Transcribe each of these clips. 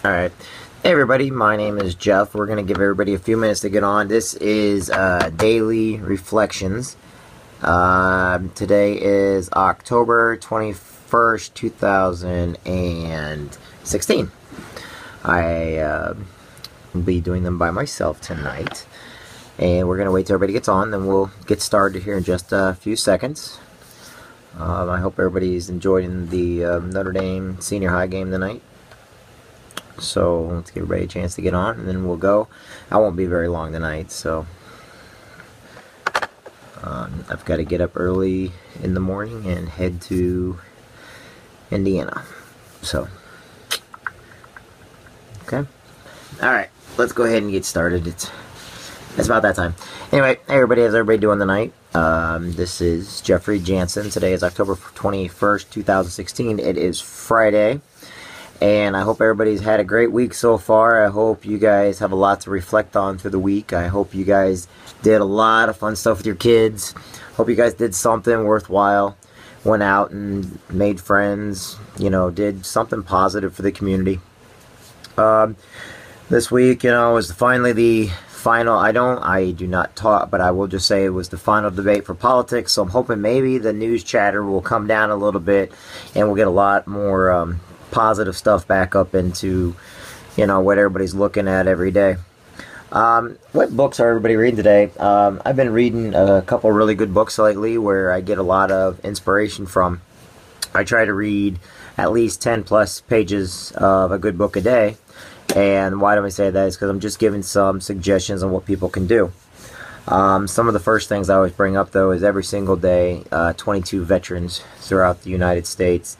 Alright. Hey everybody, my name is Jeff. We're going to give everybody a few minutes to get on. This is Daily Reflections. Today is October 21st, 2016. I will be doing them by myself tonight. And we're going to wait till everybody gets on, then we'll get started here in just a few seconds. I hope everybody's enjoying the Notre Dame senior high game tonight. So let's give everybody a chance to get on, and then we'll go. I won't be very long tonight, so I've got to get up early in the morning and head to Indiana. So, okay. Alright, let's go ahead and get started. It's about that time. Anyway, hey everybody, how's everybody doing tonight? This is Jeffrey Jansen. Today is October 21st, 2016. It is Friday. And I hope everybody's had a great week so far. I hope you guys have a lot to reflect on through the week. I hope you guys did a lot of fun stuff with your kids. Hope you guys did something worthwhile. Went out and made friends. You know, did something positive for the community. This week, you know, was finally the final. I do not talk, but I will just say it was the final debate for politics. So I'm hoping maybe the news chatter will come down a little bit, and we'll get a lot more positive stuff back up into, you know, what everybody's looking at every day. What books are everybody reading today? I've been reading a couple really good books lately where I get a lot of inspiration from. I try to read at least 10 plus pages of a good book a day. And why do I say that? Is because I'm just giving some suggestions on what people can do. Some of the first things I always bring up, though, is every single day 22 veterans throughout the United States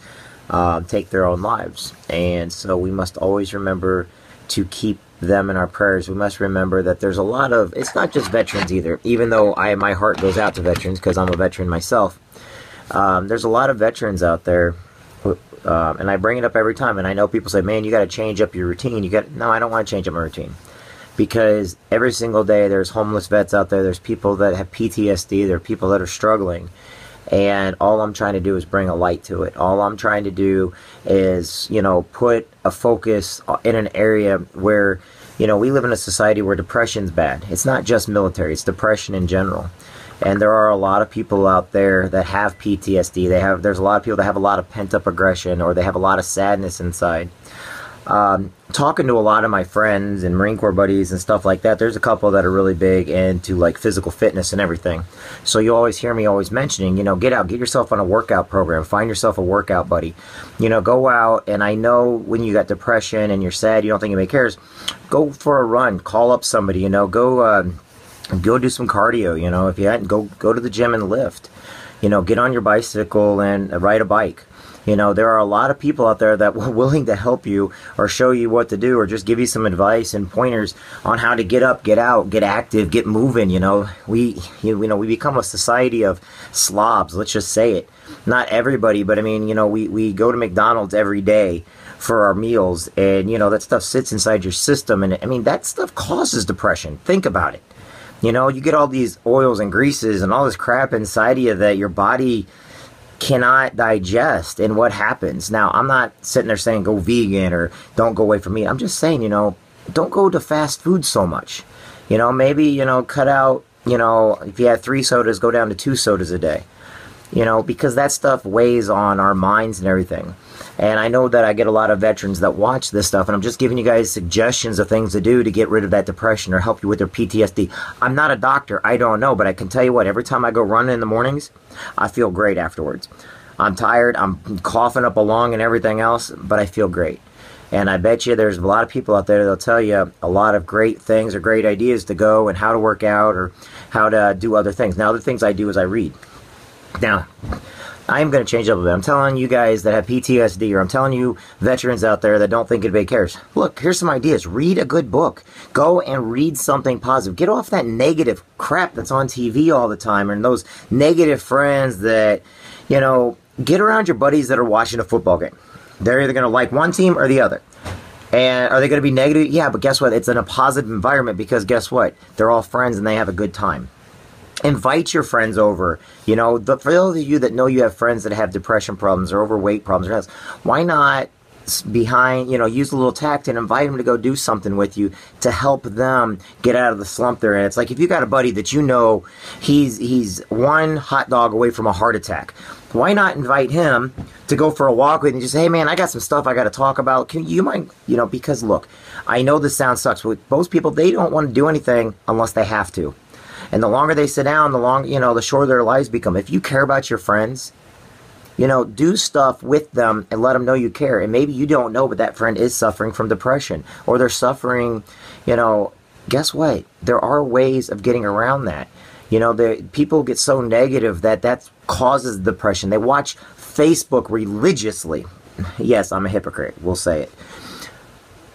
take their own lives, and so we must always remember to keep them in our prayers. We must remember that there's a lot of, it's not just veterans either, even though my heart goes out to veterans because I'm a veteran myself. There's a lot of veterans out there, and I bring it up every time, and I know people say, man, you got to change up your routine. No, I don't want to change up my routine, because every single day there's homeless vets out there, there's people that have PTSD, there are people that are struggling. And all I'm trying to do is bring a light to it. All I'm trying to do is, you know, put a focus in an area where, you know, we live in a society where depression's bad. It's not just military, it's depression in general. And there are a lot of people out there that have PTSD. There's a lot of people that have a lot of pent-up aggression, or they have a lot of sadness inside. Talking to a lot of my friends and Marine Corps buddies and stuff like that, there's a couple that are really big into like physical fitness and everything. So you always hear me always mentioning, you know, get out, get yourself on a workout program, find yourself a workout buddy. You know, go out, and I know when you got depression and you're sad, you don't think anybody cares, go for a run, call up somebody, you know, go do some cardio, you know, if you hadn't, go to the gym and lift. You know, get on your bicycle and ride a bike. You know, there are a lot of people out there that were willing to help you or show you what to do or just give you some advice and pointers on how to get up, get out, get active, get moving. You know, we become a society of slobs. Let's just say it. Not everybody, but I mean, you know, we go to McDonald's every day for our meals, and, you know, that stuff sits inside your system. And I mean, that stuff causes depression. Think about it. You know, you get all these oils and greases and all this crap inside of you that your body cannot digest, and what happens? Now, I'm not sitting there saying go vegan or don't go away from meat. I'm just saying, you know, don't go to fast food so much. You know, maybe, you know, cut out, you know, if you had 3 sodas, go down to 2 sodas a day. You know, because that stuff weighs on our minds and everything. And I know that I get a lot of veterans that watch this stuff, and I'm just giving you guys suggestions of things to do to get rid of that depression or help you with their PTSD. I'm not a doctor, I don't know, but I can tell you what, every time I go running in the mornings, I feel great afterwards. I'm tired, I'm coughing up a lung and everything else, but I feel great. And I bet you there's a lot of people out there that'll tell you a lot of great things or great ideas to go and how to work out or how to do other things. Now, the things I do is I read. Now, I am going to change up a bit. I'm telling you guys that have PTSD, or I'm telling you veterans out there that don't think anybody cares. Look, here's some ideas. Read a good book. Go and read something positive. Get off that negative crap that's on TV all the time, and those negative friends that, you know, get around your buddies that are watching a football game. They're either going to like one team or the other. And are they going to be negative? Yeah, but guess what? It's in a positive environment, because guess what? They're all friends and they have a good time. Invite your friends over. You know, for those of you that know you have friends that have depression problems or overweight problems, why not behind, use a little tact and invite them to go do something with you to help them get out of the slump they're in. It's like if you got a buddy that he's one hot dog away from a heart attack, why not invite him to go for a walk with you and just say, hey man, I got some stuff I got to talk about. Can you mind, because look, I know this sounds sucks, but most people, they don't want to do anything unless they have to. And the longer they sit down, the shorter their lives become. If you care about your friends, do stuff with them and let them know you care. And maybe you don't know, but that friend is suffering from depression, or they're suffering, guess what? There are ways of getting around that. People get so negative that causes depression. They watch Facebook religiously. Yes, I'm a hypocrite. We'll say it.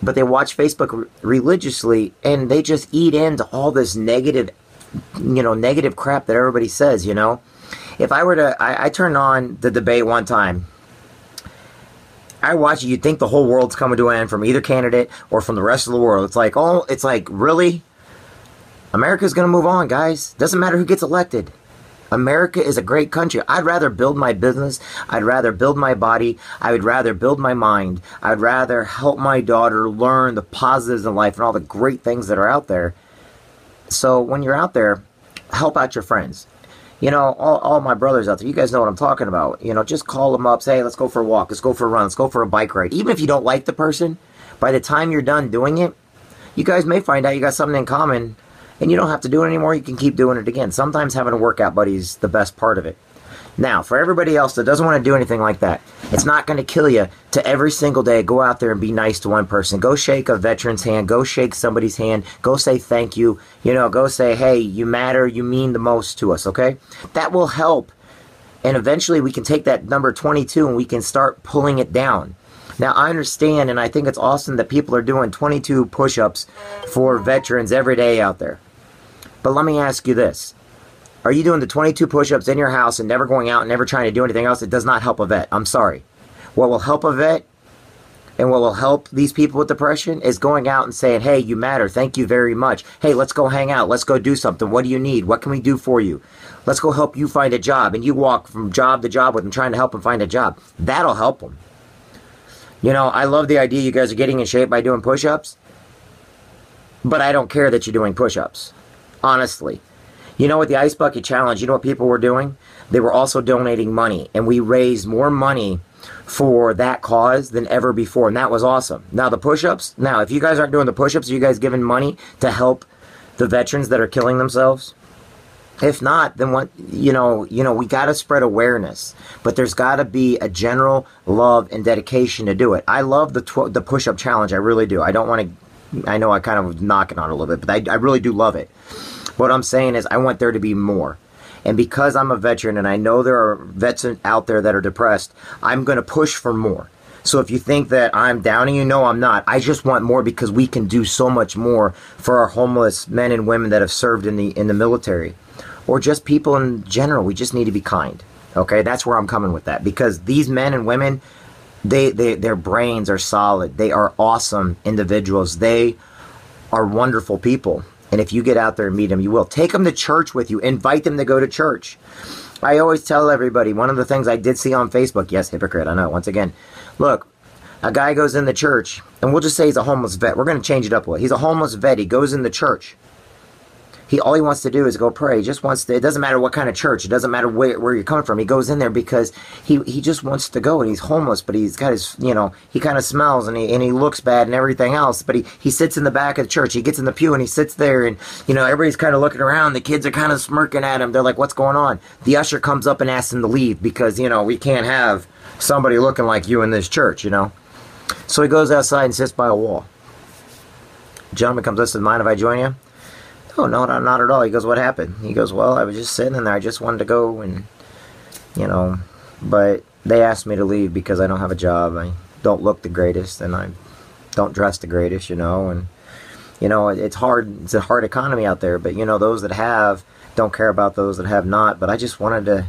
But they watch Facebook religiously, and they just eat into all this negative crap that everybody says, If I were to, I turned on the debate one time. I watch it, you'd think the whole world's coming to an end from either candidate or from the rest of the world. It's like, really? America's going to move on, guys. Doesn't matter who gets elected. America is a great country. I'd rather build my business. I'd rather build my body. I would rather build my mind. I'd rather help my daughter learn the positives in life and all the great things that are out there. So when you're out there, help out your friends. All my brothers out there, you guys know what I'm talking about. Just call them up, say, hey, let's go for a walk, let's go for a run, let's go for a bike ride. Even if you don't like the person, by the time you're done doing it, you guys may find out you got something in common, and you don't have to do it anymore. You can keep doing it again. Sometimes having a workout buddy is the best part of it. Now, for everybody else that doesn't want to do anything like that, it's not going to kill you to every single day go out there and be nice to one person. Go shake a veteran's hand. Go shake somebody's hand. Go say thank you. Go say, hey, you matter. You mean the most to us, okay? That will help. And eventually we can take that number 22 and we can start pulling it down. Now, I understand, and I think it's awesome that people are doing 22 push-ups for veterans every day out there. But let me ask you this. Are you doing the 22 push-ups in your house and never going out and never trying to do anything else? It does not help a vet. I'm sorry. What will help a vet and what will help these people with depression is going out and saying, hey, you matter. Thank you very much. Hey, let's go hang out. Let's go do something. What do you need? What can we do for you? Let's go help you find a job. And you walk from job to job with them trying to help them find a job. That'll help them. I love the idea you guys are getting in shape by doing push-ups. But I don't care that you're doing push-ups. Honestly. With the Ice Bucket Challenge, what people were doing? They were also donating money. And we raised more money for that cause than ever before. And that was awesome. Now, the push-ups. Now, if you guys aren't doing the push-ups, are you guys giving money to help the veterans that are killing themselves? If not, then what? We got to spread awareness. But there's got to be a general love and dedication to do it. I love the push-up challenge. I really do. I don't want to... I know I kind of was knocking on it a little bit, but I really do love it. What I'm saying is I want there to be more. And because I'm a veteran and I know there are vets out there that are depressed, I'm going to push for more. So if you think that I'm downing you, no, I'm not. I just want more because we can do so much more for our homeless men and women that have served in the military. Or just people in general. We just need to be kind. Okay, that's where I'm coming with that. Because these men and women, their brains are solid. They are awesome individuals. They are wonderful people. And if you get out there and meet them, you will. Take them to church with you. Invite them to go to church. I always tell everybody, one of the things I did see on Facebook, yes, hypocrite, I know, once again. Look, a guy goes in the church, and we'll just say he's a homeless vet. We're going to change it up a little. He's a homeless vet. He goes in the church. All he wants to do is go pray. He just wants to, it doesn't matter what kind of church. It doesn't matter where you're coming from. He goes in there because he just wants to go, and he's homeless, but he's got his, he kind of smells, and he looks bad and everything else, but he sits in the back of the church. He gets in the pew, and he sits there, and, everybody's kind of looking around. The kids are kind of smirking at him. They're like, what's going on? The usher comes up and asks him to leave because, we can't have somebody looking like you in this church, So he goes outside and sits by a wall. The gentleman comes up and says, mind if I join you? Oh, no, not at all. He goes, what happened? He goes, well, I was just sitting in there. I just wanted to go and, but they asked me to leave because I don't have a job. I don't look the greatest and I don't dress the greatest, and, it's hard. It's a hard economy out there, but, those that have don't care about those that have not. But I just wanted to,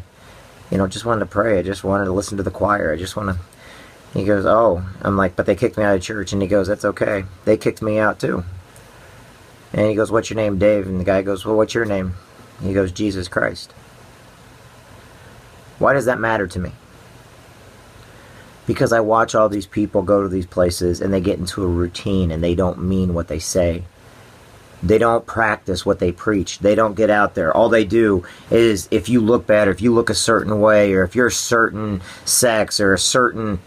to pray. I just wanted to listen to the choir. I just want to, he goes, oh, I'm like, but they kicked me out of church. And he goes, that's okay. They kicked me out too. And he goes, what's your name, Dave? And the guy goes, well, what's your name? He goes, Jesus Christ. Why does that matter to me? Because I watch all these people go to these places and they get into a routine and they don't mean what they say. They don't practice what they preach. They don't get out there. All they do is, if you look bad, or if you look a certain way, or if you're a certain sex, or a certain...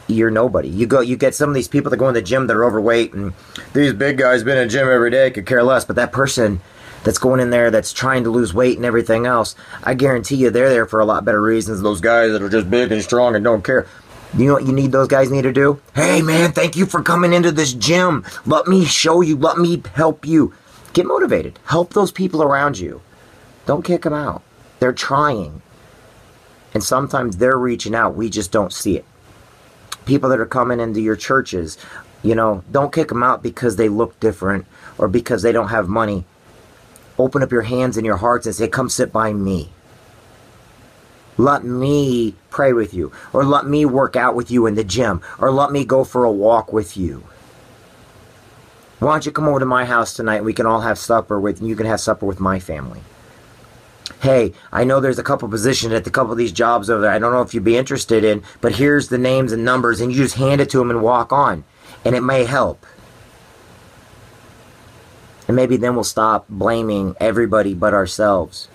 You're nobody. You get some of these people that go in the gym that are overweight, and these big guys been in the gym every day, could care less. But that person that's going in there that's trying to lose weight and everything else, I guarantee you they're there for a lot better reasons than those guys that are just big and strong and don't care. You know what those guys need to do? Hey man, thank you for coming into this gym. Let me show you. Let me help you. Get motivated. Help those people around you. Don't kick them out. They're trying. And sometimes they're reaching out. We just don't see it. People that are coming into your churches, don't kick them out because they look different or because they don't have money. Open up your hands and your hearts and say, come sit by me. Let me pray with you, or let me work out with you in the gym, or let me go for a walk with you. Why don't you come over to my house tonight? We can all have supper you can have supper with my family. Hey, I know there's a couple positions at a couple of these jobs over there. I don't know if you'd be interested in, but here's the names and numbers, and you just hand it to them and walk on. And it may help. And maybe then we'll stop blaming everybody but ourselves.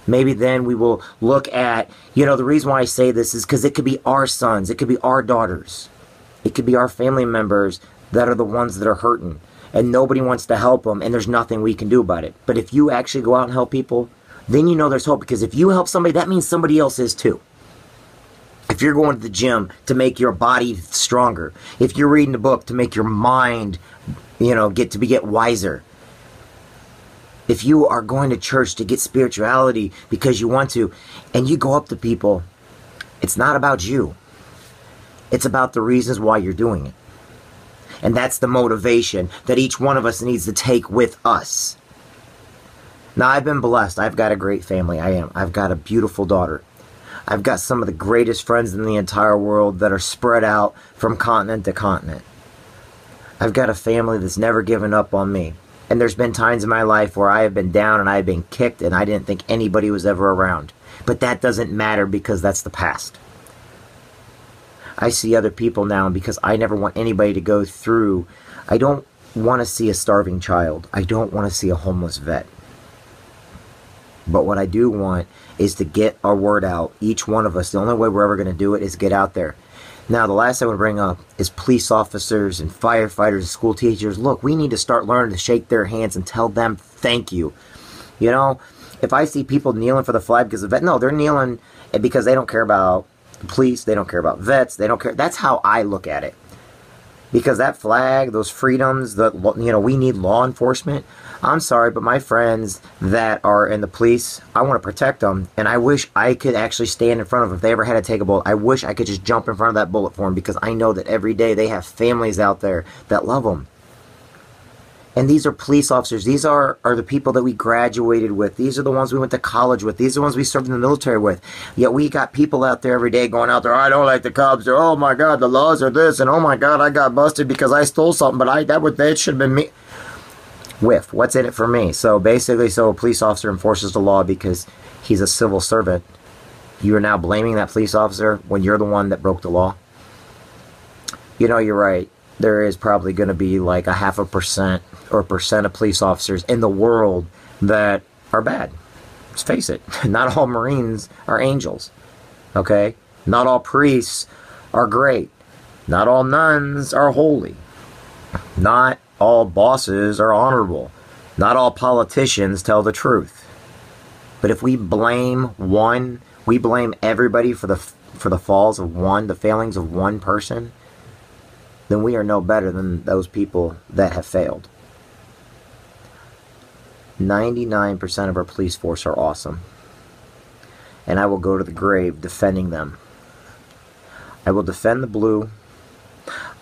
Maybe then we will look at, the reason why I say this is because it could be our sons, it could be our daughters, it could be our family members that are the ones that are hurting, and nobody wants to help them, and there's nothing we can do about it. But if you actually go out and help people, then there's hope, because if you help somebody, that means somebody else is too. If you're going to the gym to make your body stronger, if you're reading a book to make your mind, get wiser, if you are going to church to get spirituality because you want to, and you go up to people, it's not about you. It's about the reasons why you're doing it. And that's the motivation that each one of us needs to take with us. Now, I've been blessed. I've got a great family. I've got a beautiful daughter. I've got some of the greatest friends in the entire world that are spread out from continent to continent. I've got a family that's never given up on me. And there's been times in my life where I have been down and I have been kicked and I didn't think anybody was ever around. But that doesn't matter because that's the past. I see other people now, and because I never want anybody to go through, I don't want to see a starving child. I don't want to see a homeless vet. But what I do want is to get our word out. Each one of us, the only way we're ever going to do it is get out there. Now, the last thing I want to bring up is police officers and firefighters and school teachers. Look, we need to start learning to shake their hands and tell them thank you. If I see people kneeling for the flag because of vet, no, they're kneeling because they don't care about the police, they don't care about vets, they don't care. That's how I look at it. Because that flag, those freedoms, we need law enforcement. I'm sorry, but my friends that are in the police, I want to protect them. And I wish I could actually stand in front of them. If they ever had to take a bullet, I wish I could just jump in front of that bullet for them, because I know that every day they have families out there that love them. And these are police officers. These are the people that we graduated with. These are the ones we went to college with. These are the ones we served in the military with. Yet we got people out there every day going out there, I don't like the cops. Or, oh my God, the laws are this. And oh my God, I got busted because I stole something. But that should have been me. Whiff. What's in it for me? So basically, a police officer enforces the law because he's a civil servant. You are now blaming that police officer when you're the one that broke the law. You're right. There is probably going to be like 0.5% or percent of police officers in the world that are bad. Let's face it. Not all Marines are angels. Okay? Not all priests are great. Not all nuns are holy. Not all bosses are honorable. Not all politicians tell the truth. But if we blame one, we blame everybody for the falls of one, the failings of one person, then we are no better than those people that have failed. 99% of our police force are awesome. And I will go to the grave defending them. I will defend the blue.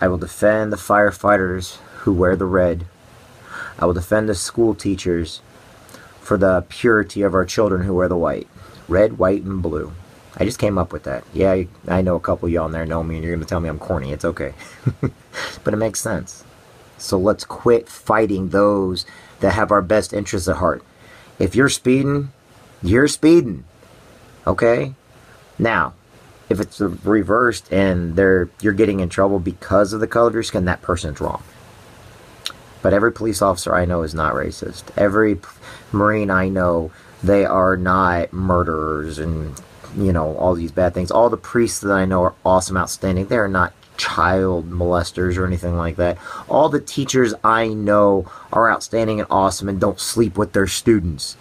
I will defend the firefighters who wear the red. I will defend the school teachers for the purity of our children who wear the white. Red, white, and blue. I just came up with that. Yeah, I know a couple of y'all in there know me, and you're going to tell me I'm corny. It's okay. But it makes sense. So let's quit fighting those that have our best interests at heart. If you're speeding, you're speeding. Okay? Now, if it's reversed and you're getting in trouble because of the color of your skin, that person's wrong. But every police officer I know is not racist. Every Marine I know, they are not murderers and, you know, all these bad things. All the priests that I know are awesome, outstanding. They're not child molesters or anything like that. All the teachers I know are outstanding and awesome and don't sleep with their students.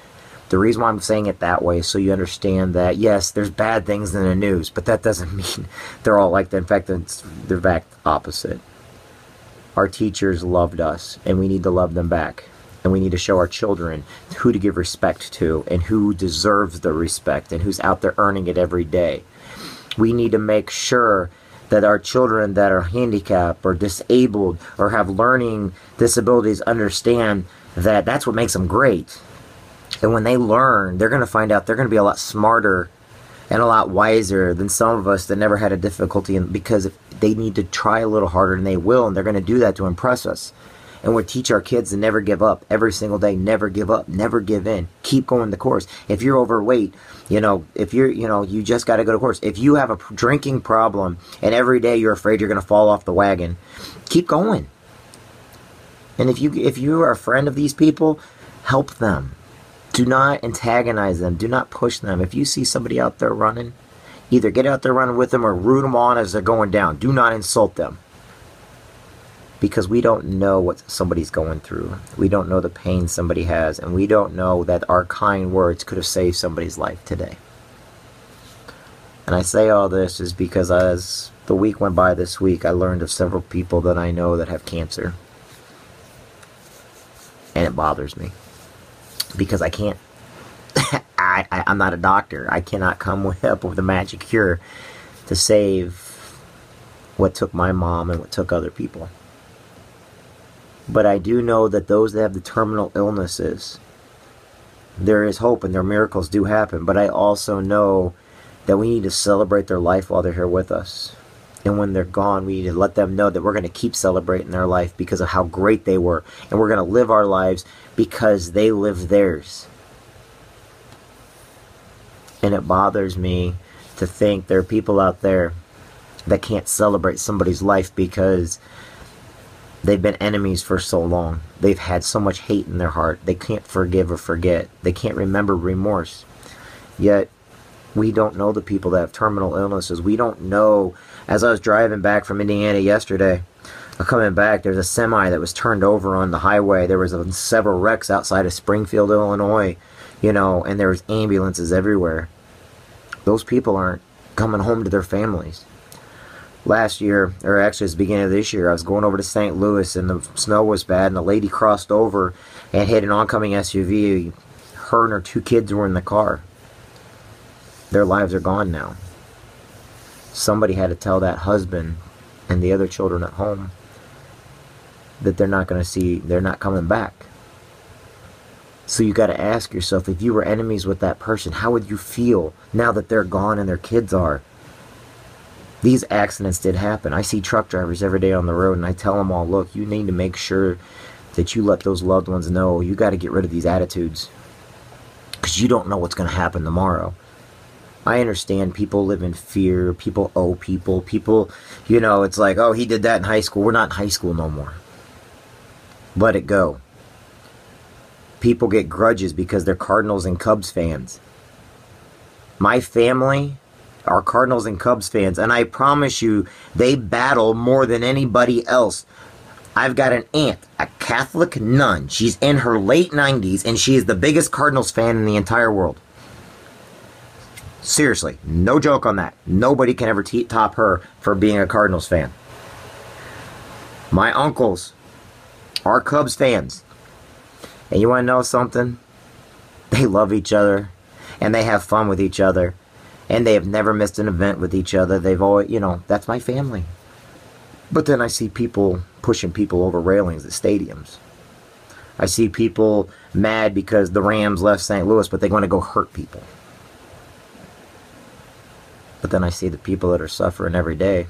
The reason why I'm saying it that way is so you understand that, yes, there's bad things in the news, but that doesn't mean they're all like that. In fact, they're the exact opposite. Our teachers loved us, and we need to love them back. And we need to show our children who to give respect to and who deserves the respect and who's out there earning it every day. We need to make sure that our children that are handicapped or disabled or have learning disabilities understand that that's what makes them great. And when they learn, they're going to find out they're going to be a lot smarter and a lot wiser than some of us that never had a difficulty, because if they need to try a little harder, and they will, and they're going to do that to impress us. And we teach our kids to never give up every single day. Never give up. Never give in. Keep going the course. If you're overweight, you know, if you're, you know, you just got to go to course. If you have a drinking problem and every day you're afraid you're going to fall off the wagon, keep going. And if you are a friend of these people, help them. Do not antagonize them. Do not push them. If you see somebody out there running, either get out there running with them or root them on as they're going down. Do not insult them. Because we don't know what somebody's going through. We don't know the pain somebody has. And we don't know that our kind words could have saved somebody's life today. And I say all this is because as the week went by this week, I learned of several people that I know that have cancer. And it bothers me. Because I can't, I'm not a doctor. I cannot come up with a magic cure to save what took my mom and what took other people. But I do know that those that have the terminal illnesses, there is hope and their miracles do happen. But I also know that we need to celebrate their life while they're here with us. And when they're gone, we need to let them know that we're going to keep celebrating their life because of how great they were. And we're going to live our lives because they lived theirs. And it bothers me to think there are people out there that can't celebrate somebody's life because they've been enemies for so long. They've had so much hate in their heart. They can't forgive or forget. They can't remember remorse. Yet, we don't know the people that have terminal illnesses. We don't know. As I was driving back from Indiana yesterday, coming back, there's a semi that was turned over on the highway. There was several wrecks outside of Springfield, Illinois, you know, and there was ambulances everywhere. Those people aren't coming home to their families. Last year, or actually it's the beginning of this year, I was going over to St. Louis and the snow was bad and a lady crossed over and hit an oncoming SUV. Her and her 2 kids were in the car. Their lives are gone now. Somebody had to tell that husband and the other children at home that they're not going to see, they're not coming back. So you got to ask yourself, if you were enemies with that person, how would you feel now that they're gone and their kids are? These accidents did happen. I see truck drivers every day on the road and I tell them all, look, you need to make sure that you let those loved ones know you got to get rid of these attitudes. Because you don't know what's going to happen tomorrow. I understand people live in fear, people owe people, you know, it's like, oh, he did that in high school. We're not in high school no more. Let it go. People get grudges because they're Cardinals and Cubs fans. My family are Cardinals and Cubs fans, and I promise you, they battle more than anybody else. I've got an aunt, a Catholic nun. She's in her late 90s, and she is the biggest Cardinals fan in the entire world. Seriously, no joke on that. Nobody can ever top her for being a Cardinals fan. My uncles are Cubs fans. And you want to know something? They love each other. And they have fun with each other. And they have never missed an event with each other. They've always, you know, that's my family. But then I see people pushing people over railings at stadiums. I see people mad because the Rams left St. Louis, but they want to go hurt people. But then I see the people that are suffering every day.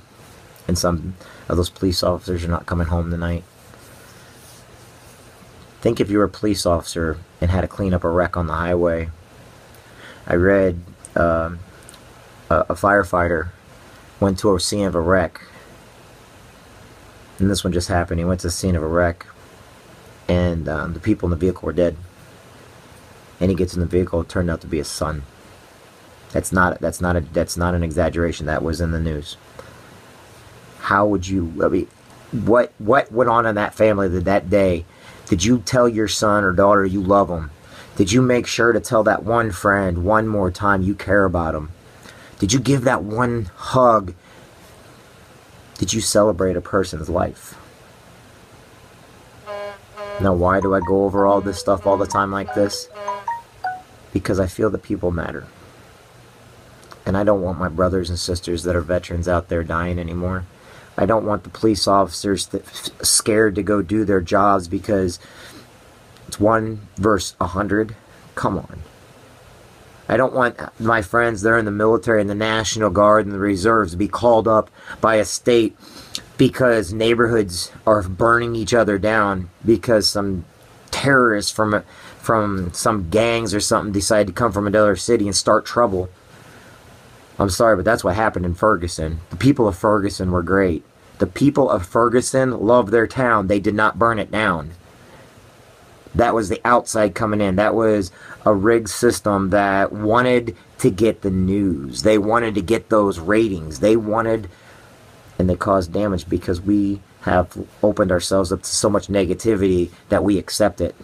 And some of those police officers are not coming home tonight. Think if you were a police officer and had to clean up a wreck on the highway. I read a firefighter went to a scene of a wreck. And this one just happened. He went to the scene of a wreck, and the people in the vehicle were dead. And he gets in the vehicle. It turned out to be his son. That's not an exaggeration. That was in the news. How would you? I mean, what went on in that family that day? Did you tell your son or daughter you love them? Did you make sure to tell that one friend one more time you care about them? Did you give that one hug? Did you celebrate a person's life? Now, why do I go over all this stuff all the time like this? Because I feel that people matter. And I don't want my brothers and sisters that are veterans out there dying anymore. I don't want the police officers scared to go do their jobs because it's 1 versus 100. Come on. I don't want my friends that are in the military and the National Guard and the reserves to be called up by a state because neighborhoods are burning each other down because some terrorists from some gangs or something decide to come from another city and start trouble. I'm sorry, but that's what happened in Ferguson. The people of Ferguson were great. The people of Ferguson loved their town. They did not burn it down. That was the outside coming in. That was a rigged system that wanted to get the news. They wanted to get those ratings. They wanted, and they caused damage because we have opened ourselves up to so much negativity that we accept it.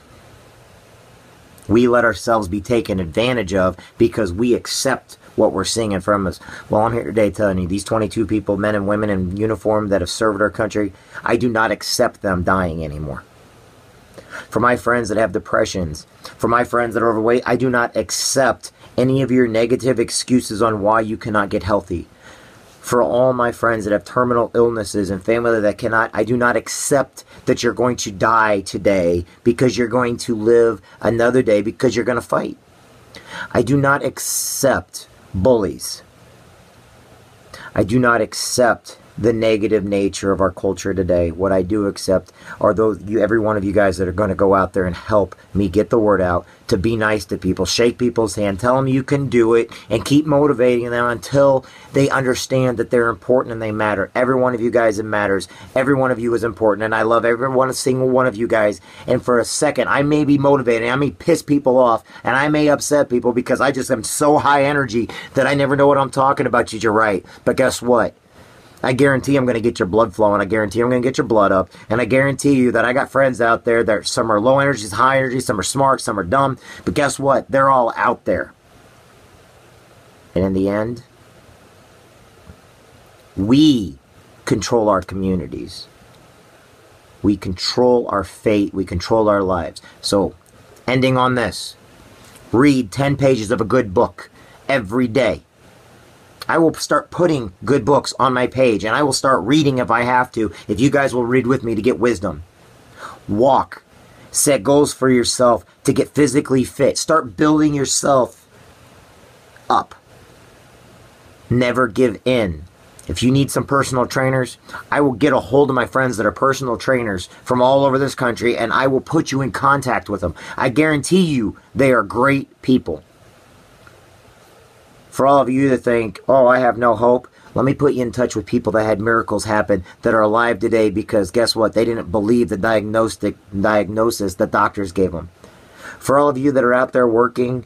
We let ourselves be taken advantage of because we accept what we're seeing in front of us. Well, I'm here today telling you, these 22 people, men and women in uniform that have served our country, I do not accept them dying anymore. For my friends that have depressions, for my friends that are overweight, I do not accept any of your negative excuses on why you cannot get healthy. For all my friends that have terminal illnesses and family that cannot, I do not accept that you're going to die today because you're going to live another day because you're going to fight. I do not accept bullies. I do not accept the negative nature of our culture today. What I do accept are every one of you guys that are going to go out there and help me get the word out, to be nice to people, shake people's hand, tell them you can do it, and keep motivating them until they understand that they're important and they matter. Every one of you guys, it matters. Every one of you is important, and I love every single one of you guys. And for a second, I may be motivated, I may piss people off, and I may upset people because I just am so high energy that I never know what I'm talking about. You're right. But guess what? I guarantee I'm going to get your blood flowing. I guarantee I'm going to get your blood up. And I guarantee you that I got friends out there that some are low energy, high energy, some are smart, some are dumb. But guess what? They're all out there. And in the end, we control our communities. We control our fate. We control our lives. So, ending on this, read 10 pages of a good book every day. I will start putting good books on my page, and I will start reading if I have to, if you guys will read with me to get wisdom. Walk. Set goals for yourself to get physically fit. Start building yourself up. Never give in. If you need some personal trainers, I will get a hold of my friends that are personal trainers from all over this country, and I will put you in contact with them. I guarantee you they are great people. For all of you that think, oh, I have no hope, let me put you in touch with people that had miracles happen that are alive today because guess what? They didn't believe the diagnosis that doctors gave them. For all of you that are out there working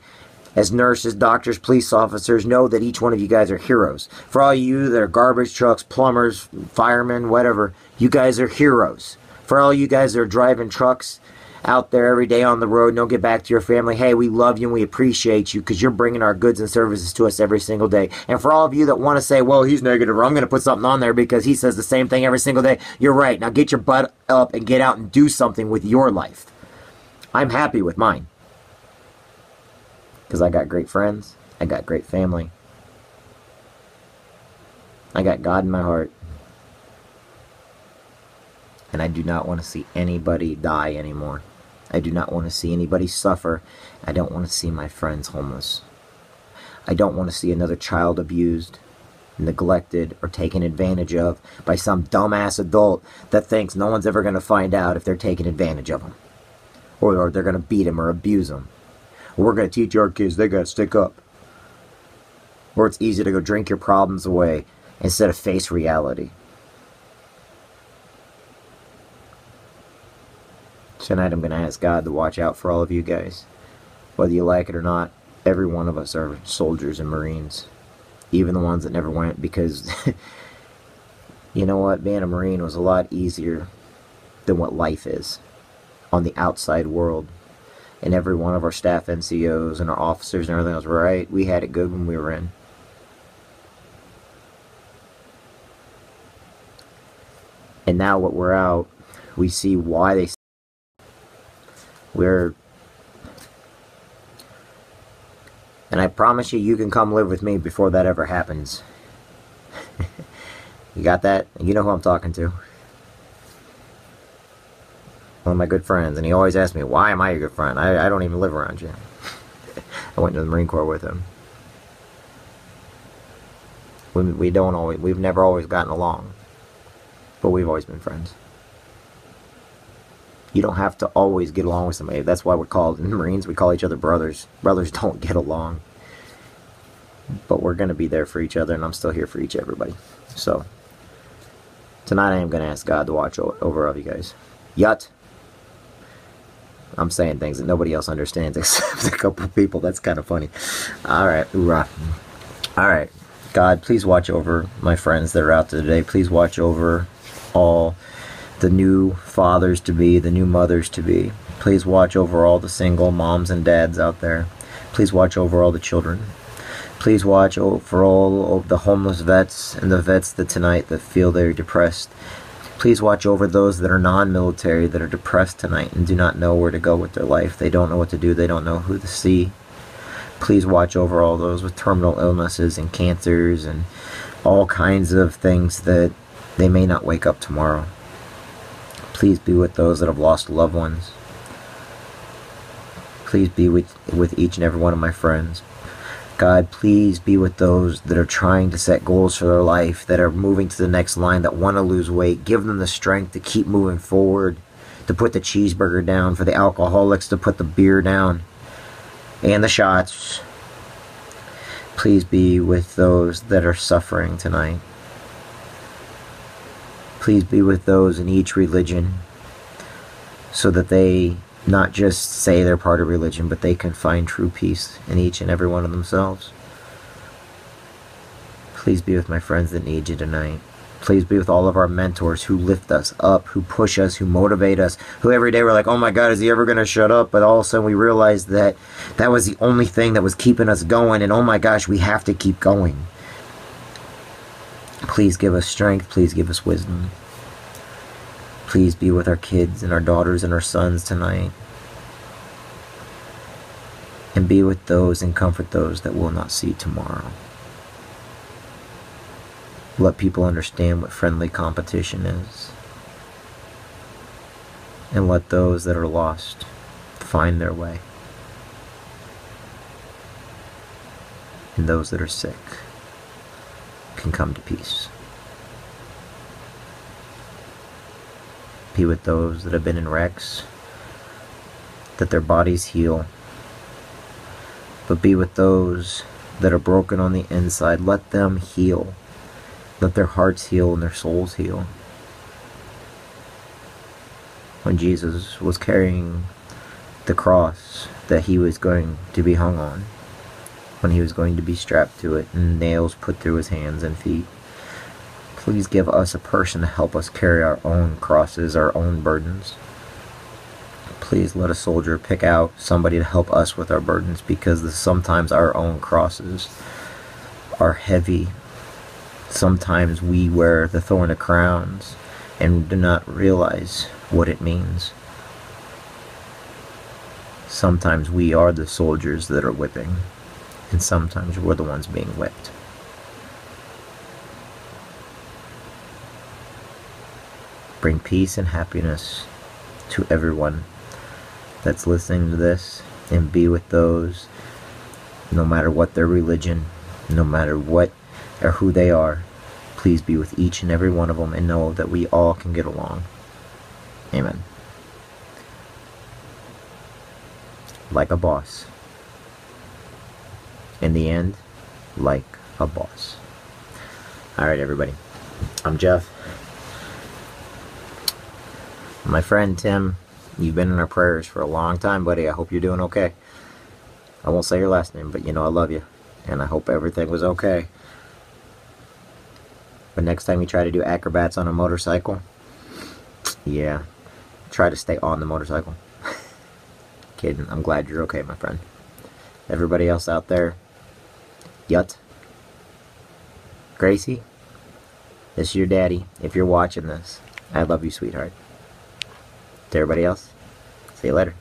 as nurses, doctors, police officers, know that each one of you guys are heroes. For all of you that are garbage trucks, plumbers, firemen, whatever, you guys are heroes. For all you guys that are driving trucks out there every day on the road, don't get back to your family, hey, we love you and we appreciate you because you're bringing our goods and services to us every single day. And for all of you that want to say, well, he's negative, or I'm going to put something on there because he says the same thing every single day, you're right. Now get your butt up and get out and do something with your life. I'm happy with mine because I got great friends, I got great family, I got God in my heart. And I do not want to see anybody die anymore. I do not want to see anybody suffer. I don't want to see my friends homeless. I don't want to see another child abused, neglected, or taken advantage of by some dumbass adult that thinks no one's ever going to find out if they're taking advantage of them. Or they're going to beat them or abuse them. Or we're going to teach our kids they got to stick up. Or it's easy to go drink your problems away. instead of face reality. Tonight I'm going to ask God to watch out for all of you guys. Whether you like it or not, every one of us are soldiers and Marines. Even the ones that never went, because you know what? Being a Marine was a lot easier than what life is on the outside world. And every one of our staff NCOs and our officers and everything else, right? We had it good when we were in. And now what we're out, we see why they... And I promise you, you can come live with me before that ever happens. You got that? You know who I'm talking to. One of my good friends. And he always asks me, why am I your good friend? I don't even live around you. I went to the Marine Corps with him. We've never always gotten along. But we've always been friends. You don't have to always get along with somebody. That's why we're called, in the Marines, we call each other brothers. Brothers don't get along. But we're going to be there for each other, and I'm still here for everybody. So, tonight I am going to ask God to watch over all of you guys. Yut. I'm saying things that nobody else understands except a couple of people. That's kind of funny. Alright, hoorah. Alright. God, please watch over my friends that are out there today. Please watch over all the new fathers-to-be, the new mothers-to-be. Please watch over all the single moms and dads out there. Please watch over all the children. Please watch over all of the homeless vets and the vets that tonight that feel they're depressed. Please watch over those that are non-military that are depressed tonight and do not know where to go with their life. They don't know what to do. They don't know who to see. Please watch over all those with terminal illnesses and cancers and all kinds of things that they may not wake up tomorrow. Please be with those that have lost loved ones. Please be with each and every one of my friends. God, please be with those that are trying to set goals for their life, that are moving to the next line, that want to lose weight. Give them the strength to keep moving forward, to put the cheeseburger down, for the alcoholics to put the beer down, and the shots. Please be with those that are suffering tonight. Please be with those in each religion, so that they not just say they're part of religion, but they can find true peace in each and every one of themselves. Please be with my friends that need you tonight. Please be with all of our mentors who lift us up, who push us, who motivate us, who every day we're like, oh my God, is he ever going to shut up? But all of a sudden we realize that that was the only thing that was keeping us going, and oh my gosh, we have to keep going. Please give us strength. Please give us wisdom. Please be with our kids and our daughters and our sons tonight. And be with those and comfort those that will not see tomorrow. Let people understand what friendly competition is. And let those that are lost find their way. And those that are sick can come to peace. Be with those that have been in wrecks, that their bodies heal. But be with those that are broken on the inside. Let them heal. Let their hearts heal and their souls heal. When Jesus was carrying the cross that he was going to be hung on, when he was going to be strapped to it and nails put through his hands and feet, please give us a person to help us carry our own crosses, our own burdens. Please let a soldier pick out somebody to help us with our burdens, because sometimes our own crosses are heavy. Sometimes we wear the thorn of crowns and do not realize what it means. Sometimes we are the soldiers that are whipping, and sometimes we're the ones being whipped. Bring peace and happiness to everyone that's listening to this, and be with those, no matter what their religion, no matter what or who they are. Please be with each and every one of them, and know that we all can get along. Amen. Like a boss. In the end, like a boss. Alright, everybody. I'm Jeff. My friend Tim, you've been in our prayers for a long time, buddy. I hope you're doing okay. I won't say your last name, but you know I love you. And I hope everything was okay. But next time you try to do acrobats on a motorcycle, yeah, try to stay on the motorcycle. Kidding. I'm glad you're okay, my friend. Everybody else out there, Yut, Gracie, this is your daddy. If you're watching this, I love you, sweetheart. To everybody else, see you later.